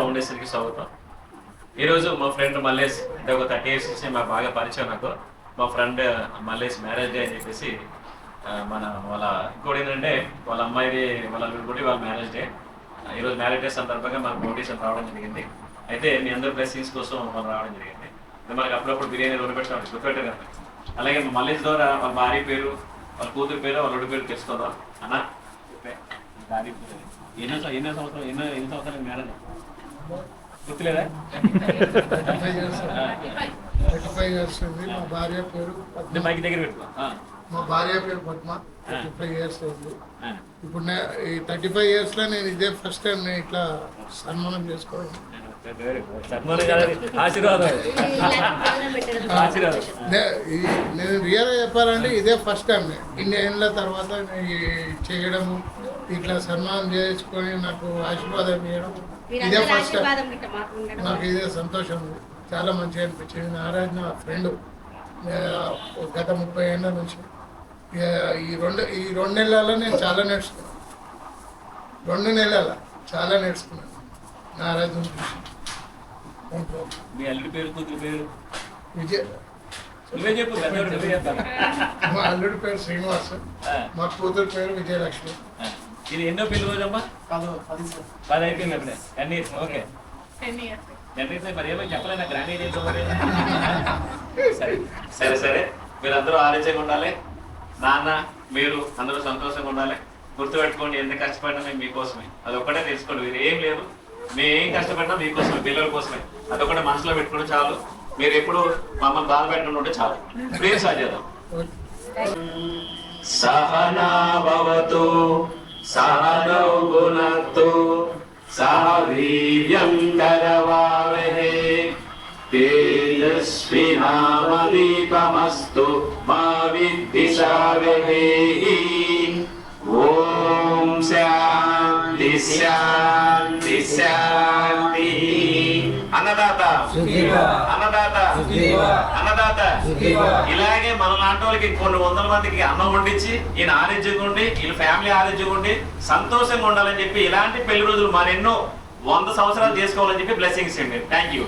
ఫౌండేషన్కి స్వాగతం. ఈరోజు మా ఫ్రెండ్ మల్లేష్ అంటే ఒక 30 years నుంచి మాకు బాగా పరిచయం. నాకు మా ఫ్రెండ్ మల్లేష్ మ్యారేజ్ డే అని చెప్పేసి వాళ్ళ ఇంకోటి ఏంటంటే వాళ్ళ అమ్మాయిది వాళ్ళ వాళ్ళ మ్యారేజ్ డే. ఈరోజు మ్యారేజ్ డే సందర్భంగా మనకు నోటీషన్ రావడం జరిగింది. అయితే మీ అందరి బ్లెస్సింగ్స్ కోసం మనం రావడం జరిగింది. మనకి అప్పుడప్పుడు బిర్యానీ రెండు పెట్టడం గుర్తుపెట్టారు కదా. అలాగే మల్లేష్ ద్వారా వాళ్ళ భార్య పేరు, వాళ్ళ కూతురు పేరు, వాళ్ళ రెండు పేరు తెలుసుకుందాం అన్న. ఎన్ని సంవత్సరాలు మ్యారేజ్ గుర్తులేదా? 35 years ఉంది. మా భార్య పేరు మైక్ దగ్గర పెట్టుకో. మా భార్య పేరు పద్మ. 35 years ఉంది. ఇప్పుడు ఈ 35 years లో నేను ఇదే ఫస్ట్ టైం నేను ఇట్లా సన్మానం చేసుకోవడం. నేను రియల్గా చెప్పాలంటే ఇదే ఫస్ట్ టైం. ఇన్ని ఏళ్ళ తర్వాత చేయడము, ఇట్లా సన్మానం చేసుకొని నాకు ఆశీర్వాదం చేయడం ఇదే ఫస్ట్ టైం. నాకు ఇదే సంతోషం, చాలా మంచిగా అనిపించింది. నారాయణ నా ఫ్రెండ్ గత 30 ఏళ్ళ నుంచి. ఈ రెండు నెలల్లో నేను చాలా నేర్చుకున్నాను. 2 నెలల చాలా నేర్చుకున్నాను నారాయణ నుంచి. మీ అల్లుడి పేరు, కూతురు పేరు? విజయ్. మా అల్లుడి పేరు శ్రీనివాస్, మా కూతురు పేరు విజయలక్ష్మి. ఇది ఎన్నో పెళ్లి రోజమ్మా? 10 అయిపోయింది అప్పుడే. 10 years. Okay, 10 years. మరి ఏమో చెప్పలేనా గ్రాండ్ సరే సరే సరే. మీరందరూ ఆరోగ్యంగా ఉండాలి. నాన్న మీరు అందరూ సంతోషంగా ఉండాలి. గుర్తుపెట్టుకోండి, ఎంత కష్టపడినా మేము మీకోసమే. అదొక్కటే తెలుసుకోండి. మీరు ఏం లేదు, మేము ఏం కష్టపడినా మీకోసమే, పిల్లల కోసమే. అదొకటే మనసులో పెట్టుకుంటే చాలు. మీరు ఎప్పుడు మమ్మల్ని బాధ పెట్టకుండా ఉంటే చాలు. ప్లీజ్ సాధ్యతం. సహనా భవతు సహనౌ భునక్తు సహ వీర్యం కరవావహై తేజస్వినామదీపమస్తు మా విద్విషావహై. ఓం శాంతి శాంతి శాంతి. అన్నదాత అన్నదాత అన్నదాత. ఇలాగే మన లాంటి వాళ్ళకి కొన్ని 100 మందికి అన్నం వండించి ఈయన ఆరోగ్యంగా ఉండి, వీళ్ళ ఫ్యామిలీ ఆరోగ్యంగా ఉండి సంతోషంగా ఉండాలని చెప్పి ఇలాంటి పెళ్లి రోజులు మరెన్నో 100 సంవత్సరాలు చేసుకోవాలని చెప్పి బ్లెస్సింగ్స్ ఇవ్వండి. Thank you.